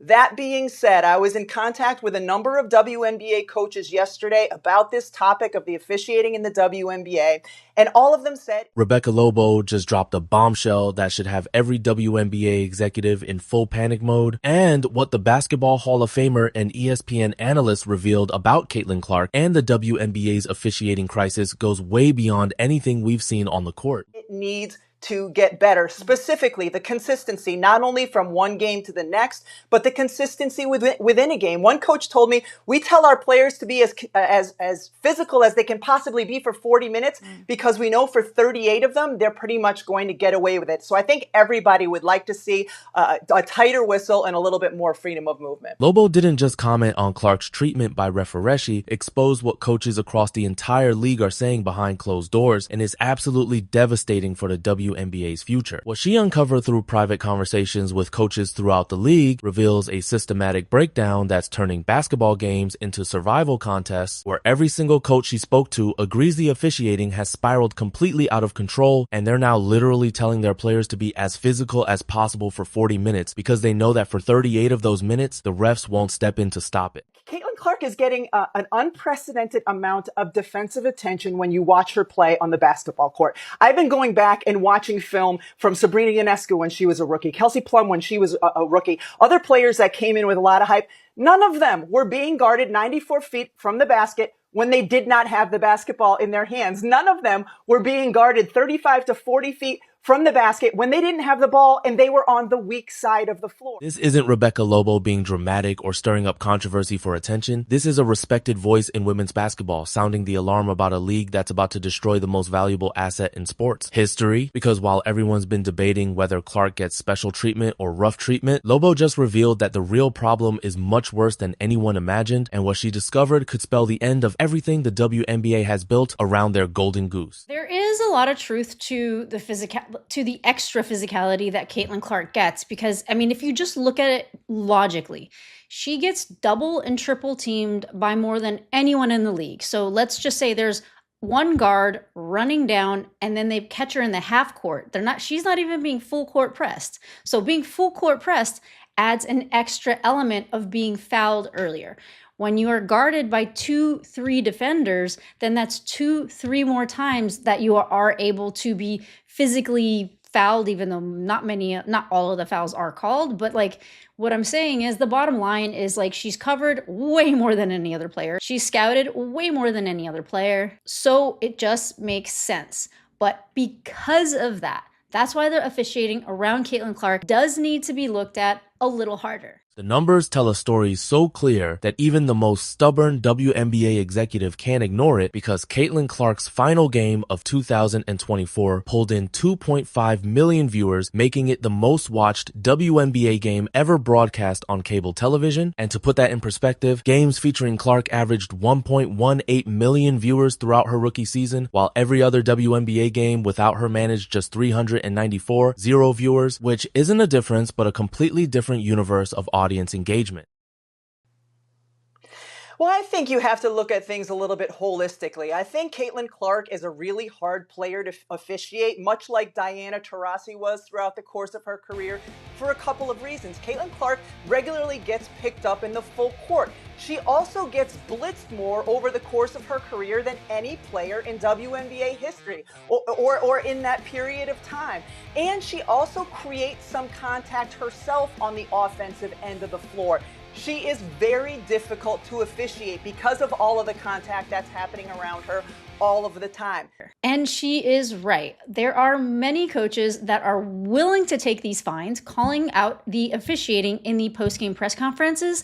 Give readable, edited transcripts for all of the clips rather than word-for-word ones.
That being said, I was in contact with a number of WNBA coaches yesterday about this topic of the officiating in the WNBA, and all of them said Rebecca Lobo just dropped a bombshell that should have every WNBA executive in full panic mode, and what the Basketball Hall of Famer and ESPN analyst revealed about Caitlin Clark and the WNBA's officiating crisis goes way beyond anything we've seen on the court. It needs to get better, specifically the consistency, not only from one game to the next, but the consistency within a game. One coach told me, we tell our players to be as physical as they can possibly be for 40 minutes because we know for 38 of them, they're pretty much going to get away with it. So I think everybody would like to see a tighter whistle and a little bit more freedom of movement. Lobo didn't just comment on Clark's treatment by Referee, exposed what coaches across the entire league are saying behind closed doors, and is absolutely devastating for the WNBA's future. What she uncovered through private conversations with coaches throughout the league reveals a systematic breakdown that's turning basketball games into survival contests where every single coach she spoke to agrees the officiating has spiraled completely out of control, and they're now literally telling their players to be as physical as possible for 40 minutes because they know that for 38 of those minutes, the refs won't step in to stop it. Caitlin Clark is getting an unprecedented amount of defensive attention when you watch her play on the basketball court. I've been going back and watching film from Sabrina Ionescu when she was a rookie, Kelsey Plum when she was a rookie, other players that came in with a lot of hype. None of them were being guarded 94 feet from the basket when they did not have the basketball in their hands. None of them were being guarded 35 to 40 feet from the basket when they didn't have the ball and they were on the weak side of the floor. This isn't Rebecca Lobo being dramatic or stirring up controversy for attention. This is a respected voice in women's basketball, sounding the alarm about a league that's about to destroy the most valuable asset in sports, history. Because while everyone's been debating whether Clark gets special treatment or rough treatment, Lobo just revealed that the real problem is much worse than anyone imagined, and what she discovered could spell the end of everything the WNBA has built around their golden goose. There is a lot of truth to the extra physicality that Caitlin Clark gets, because I mean, if you just look at it logically, she gets double and triple teamed by more than anyone in the league. So let's just say there's one guard running down and then they catch her in the half court. She's not even being full court pressed. So being full court pressed adds an extra element of being fouled earlier. When you are guarded by 2-3 defenders, then that's 2-3 more times that you are able to be physically fouled, even though not all of the fouls are called. But like, what I'm saying is the bottom line is like, she's covered way more than any other player. She's scouted way more than any other player. So it just makes sense. But because of that, that's why the officiating around Caitlin Clark does need to be looked at a little harder. The numbers tell a story so clear that even the most stubborn WNBA executive can't ignore it, because Caitlin Clark's final game of 2024 pulled in 2.5 million viewers, making it the most watched WNBA game ever broadcast on cable television. And to put that in perspective, games featuring Clark averaged 1.18 million viewers throughout her rookie season, while every other WNBA game without her managed just 394, zero viewers, which isn't a difference but a completely different universe of audience engagement. Well, I think you have to look at things a little bit holistically. I think Caitlin Clark is a really hard player to officiate, much like Diana Taurasi was throughout the course of her career, for a couple of reasons. Caitlin Clark regularly gets picked up in the full court. She also gets blitzed more over the course of her career than any player in WNBA history or in that period of time. And she also creates some contact herself on the offensive end of the floor. She is very difficult to officiate because of all of the contact that's happening around her all of the time. And she is right. There are many coaches that are willing to take these fines, calling out the officiating in the post-game press conferences.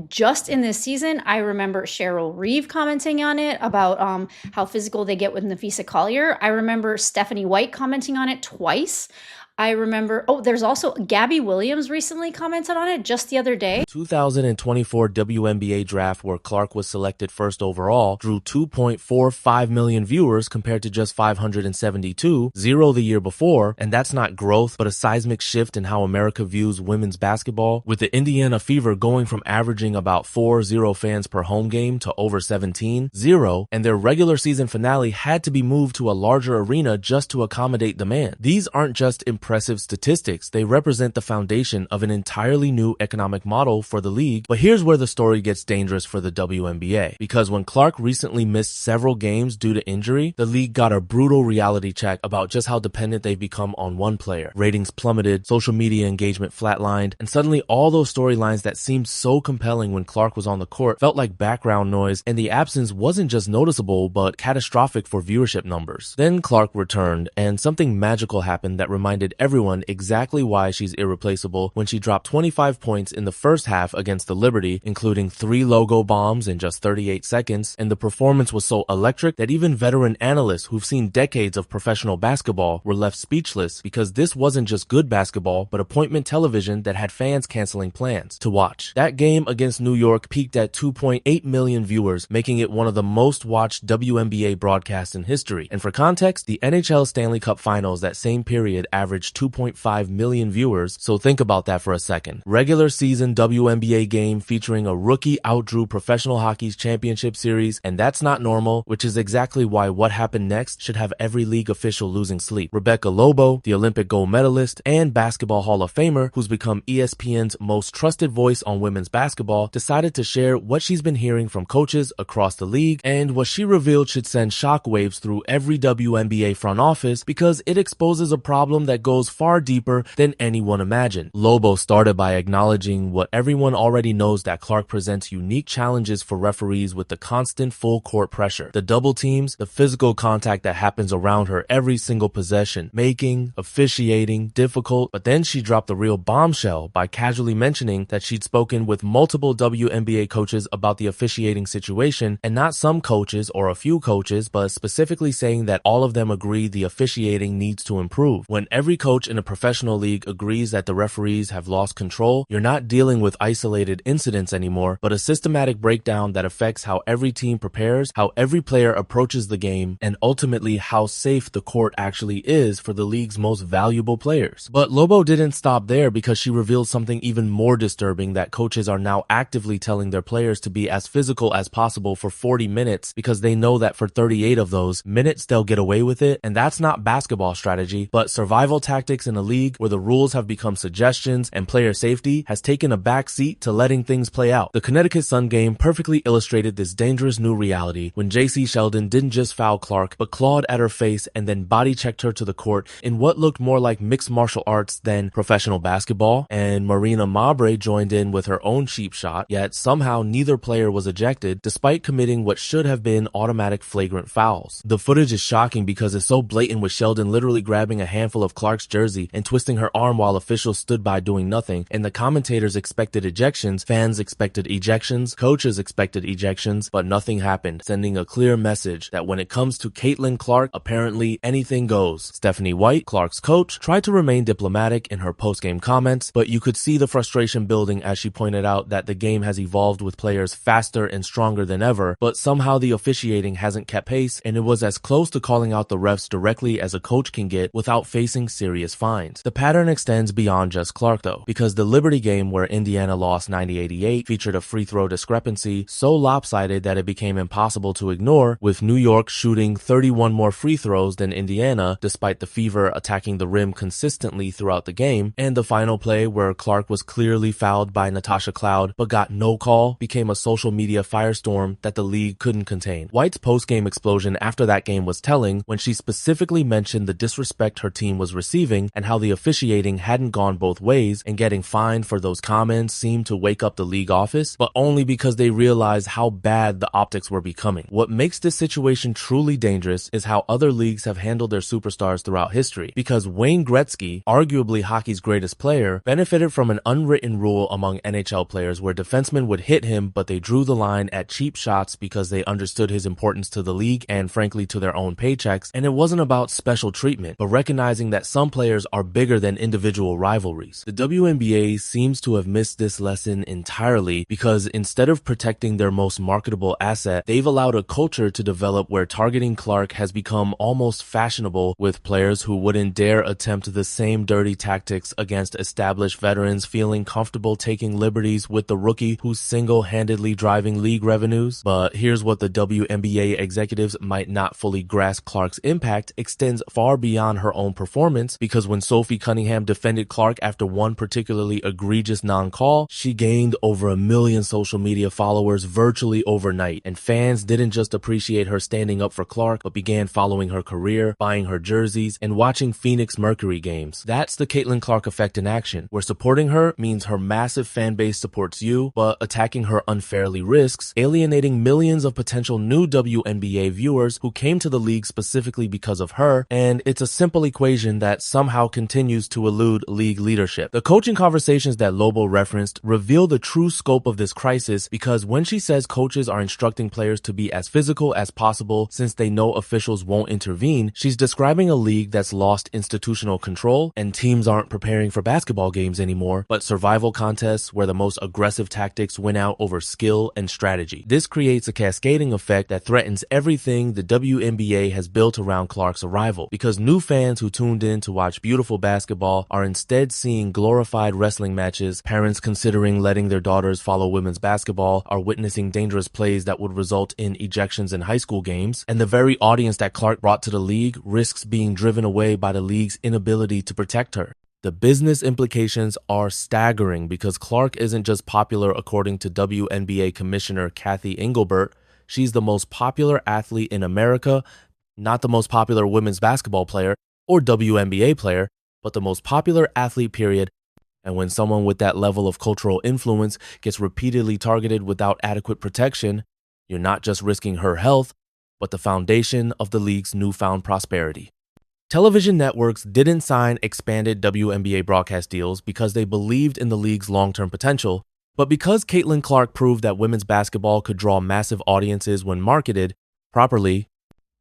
Just in this season, I remember Cheryl Reeve commenting on it about how physical they get with Nafisa Collier. I remember Stephanie White commenting on it twice. I remember, there's also Gabby Williams recently commented on it just the other day. 2024 WNBA draft, where Clark was selected first overall, drew 2.45 million viewers compared to just 572, zero the year before. And that's not growth, but a seismic shift in how America views women's basketball, with the Indiana Fever going from averaging about 4-0 fans per home game to over 17-0, and their regular season finale had to be moved to a larger arena just to accommodate demand. These aren't just impressive impressive statistics. They represent the foundation of an entirely new economic model for the league. But here's where the story gets dangerous for the WNBA, because when Clark recently missed several games due to injury, the league got a brutal reality check about just how dependent they've become on one player. Ratings plummeted, social media engagement flatlined, and suddenly all those storylines that seemed so compelling when Clark was on the court felt like background noise, and the absence wasn't just noticeable but catastrophic for viewership numbers. Then Clark returned, and something magical happened that reminded everyone exactly why she's irreplaceable when she dropped 25 points in the first half against the Liberty, including 3 Logo bombs in just 38 seconds, and the performance was so electric that even veteran analysts who've seen decades of professional basketball were left speechless, because this wasn't just good basketball but appointment television that had fans canceling plans to watch. That game against New York peaked at 2.8 million viewers, making it one of the most watched WNBA broadcasts in history. And for context, the NHL Stanley Cup Finals that same period averaged 2.5 million viewers, so think about that for a second. Regular season WNBA game featuring a rookie outdrew professional hockey's championship series, and that's not normal, which is exactly why what happened next should have every league official losing sleep. Rebecca Lobo, the Olympic gold medalist and Basketball Hall of Famer who's become ESPN's most trusted voice on women's basketball, decided to share what she's been hearing from coaches across the league, and what she revealed should send shockwaves through every WNBA front office because it exposes a problem that goes far deeper than anyone imagined. Lobo started by acknowledging what everyone already knows, that Clark presents unique challenges for referees with the constant full court pressure, the double teams, the physical contact that happens around her every single possession, making officiating difficult. But then she dropped the real bombshell by casually mentioning that she'd spoken with multiple WNBA coaches about the officiating situation, and not some coaches or a few coaches, but specifically saying that all of them agree the officiating needs to improve. When every coach in a professional league agrees that the referees have lost control, you're not dealing with isolated incidents anymore, but a systematic breakdown that affects how every team prepares, how every player approaches the game, and ultimately how safe the court actually is for the league's most valuable players. But Lobo didn't stop there, because she revealed something even more disturbing, that coaches are now actively telling their players to be as physical as possible for 40 minutes because they know that for 38 of those minutes they'll get away with it. And that's not basketball strategy, but survival tactics in a league where the rules have become suggestions and player safety has taken a back seat to letting things play out. The Connecticut Sun game perfectly illustrated this dangerous new reality when J.C. Sheldon didn't just foul Clark but clawed at her face and then body checked her to the court in what looked more like mixed martial arts than professional basketball, and Marina Mabre joined in with her own cheap shot, yet somehow neither player was ejected despite committing what should have been automatic flagrant fouls. The footage is shocking because it's so blatant, with Sheldon literally grabbing a handful of Clark's jersey and twisting her arm while officials stood by doing nothing, and the commentators expected ejections, fans expected ejections, coaches expected ejections, but nothing happened, sending a clear message that when it comes to Caitlin Clark, apparently anything goes. Stephanie White, Clark's coach, tried to remain diplomatic in her post-game comments, but you could see the frustration building as she pointed out that the game has evolved with players faster and stronger than ever, but somehow the officiating hasn't kept pace, and it was as close to calling out the refs directly as a coach can get without facing serious fines. The pattern extends beyond just Clark though, because the Liberty game where Indiana lost 90-88 featured a free throw discrepancy so lopsided that it became impossible to ignore, with New York shooting 31 more free throws than Indiana despite the Fever attacking the rim consistently throughout the game, and the final play where Clark was clearly fouled by Natasha Cloud but got no call became a social media firestorm that the league couldn't contain. White's post-game explosion after that game was telling, when she specifically mentioned the disrespect her team was receiving and how the officiating hadn't gone both ways, and getting fined for those comments seemed to wake up the league office, but only because they realized how bad the optics were becoming. What makes this situation truly dangerous is how other leagues have handled their superstars throughout history, because Wayne Gretzky, arguably hockey's greatest player, benefited from an unwritten rule among NHL players where defensemen would hit him but they drew the line at cheap shots because they understood his importance to the league and frankly to their own paychecks, and it wasn't about special treatment but recognizing that some players are bigger than individual rivalries. The WNBA seems to have missed this lesson entirely, because instead of protecting their most marketable asset, they've allowed a culture to develop where targeting Clark has become almost fashionable, with players who wouldn't dare attempt the same dirty tactics against established veterans feeling comfortable taking liberties with the rookie who's single-handedly driving league revenues. But here's what the WNBA executives might not fully grasp: Clark's impact extends far beyond her own performance, this because when Sophie Cunningham defended Clark after one particularly egregious non-call, she gained over 1 million social media followers virtually overnight, and fans didn't just appreciate her standing up for Clark, but began following her career, buying her jerseys, and watching Phoenix Mercury games. That's the Caitlin Clark effect in action, where supporting her means her massive fan base supports you, but attacking her unfairly risks alienating millions of potential new WNBA viewers who came to the league specifically because of her, and it's a simple equation that somehow continues to elude league leadership. The coaching conversations that Lobo referenced reveal the true scope of this crisis because when she says coaches are instructing players to be as physical as possible since they know officials won't intervene, she's describing a league that's lost institutional control and teams aren't preparing for basketball games anymore, but survival contests where the most aggressive tactics win out over skill and strategy. This creates a cascading effect that threatens everything the WNBA has built around Clark's arrival, because new fans who tuned in to watch beautiful basketball are instead seeing glorified wrestling matches, parents considering letting their daughters follow women's basketball are witnessing dangerous plays that would result in ejections in high school games, and the very audience that Clark brought to the league risks being driven away by the league's inability to protect her. The business implications are staggering because Clark isn't just popular according to WNBA Commissioner Kathy Engelbert. She's the most popular athlete in America, not the most popular women's basketball player or WNBA player, but the most popular athlete, period. And when someone with that level of cultural influence gets repeatedly targeted without adequate protection, you're not just risking her health, but the foundation of the league's newfound prosperity. Television networks didn't sign expanded WNBA broadcast deals because they believed in the league's long-term potential, but because Caitlin Clark proved that women's basketball could draw massive audiences when marketed properly,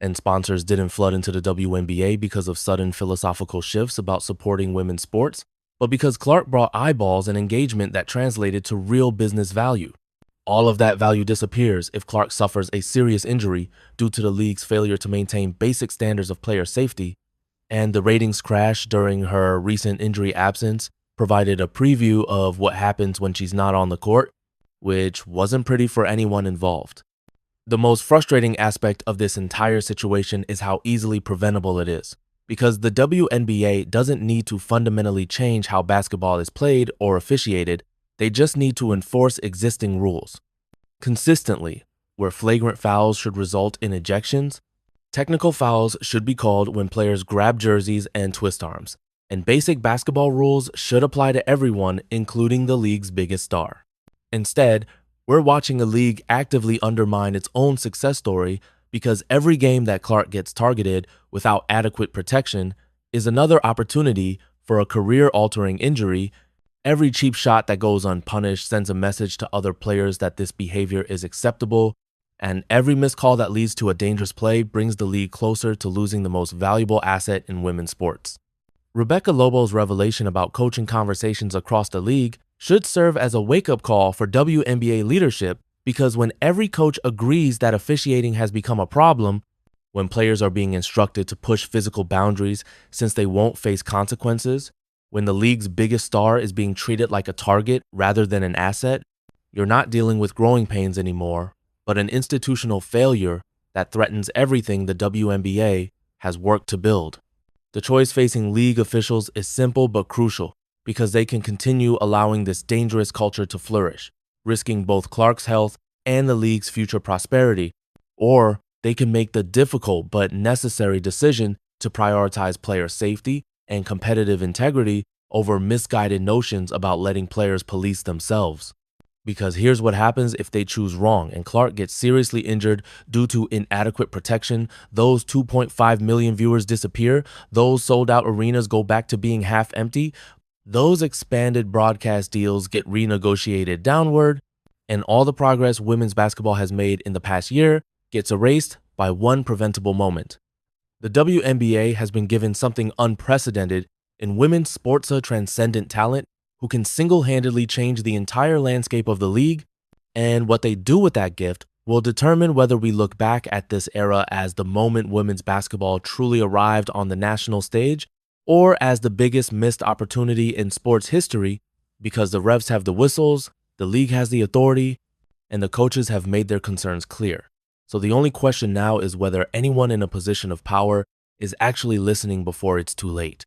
and sponsors didn't flood into the WNBA because of sudden philosophical shifts about supporting women's sports, but because Clark brought eyeballs and engagement that translated to real business value. All of that value disappears if Clark suffers a serious injury due to the league's failure to maintain basic standards of player safety, and the ratings crash during her recent injury absence provided a preview of what happens when she's not on the court, which wasn't pretty for anyone involved. The most frustrating aspect of this entire situation is how easily preventable it is, because the WNBA doesn't need to fundamentally change how basketball is played or officiated, they just need to enforce existing rules. Consistently, where flagrant fouls should result in ejections, technical fouls should be called when players grab jerseys and twist arms, and basic basketball rules should apply to everyone, including the league's biggest star. Instead, we're watching a league actively undermine its own success story because every game that Clark gets targeted without adequate protection is another opportunity for a career-altering injury. Every cheap shot that goes unpunished sends a message to other players that this behavior is acceptable, and every missed call that leads to a dangerous play brings the league closer to losing the most valuable asset in women's sports. Rebecca Lobo's revelation about coaching conversations across the league should serve as a wake-up call for WNBA leadership, because when every coach agrees that officiating has become a problem, when players are being instructed to push physical boundaries since they won't face consequences, when the league's biggest star is being treated like a target rather than an asset, you're not dealing with growing pains anymore, but an institutional failure that threatens everything the WNBA has worked to build. The choice facing league officials is simple but crucial, because they can continue allowing this dangerous culture to flourish, risking both Clark's health and the league's future prosperity, or they can make the difficult but necessary decision to prioritize player safety and competitive integrity over misguided notions about letting players police themselves. Because here's what happens if they choose wrong and Clark gets seriously injured due to inadequate protection. Those 2.5 million viewers disappear. Those sold-out arenas go back to being half empty. Those expanded broadcast deals get renegotiated downward, and all the progress women's basketball has made in the past year gets erased by one preventable moment. The WNBA has been given something unprecedented in women's sports transcendent talent who can single-handedly change the entire landscape of the league, and what they do with that gift will determine whether we look back at this era as the moment women's basketball truly arrived on the national stage, or as the biggest missed opportunity in sports history, because the refs have the whistles, the league has the authority, and the coaches have made their concerns clear. So the only question now is whether anyone in a position of power is actually listening before it's too late.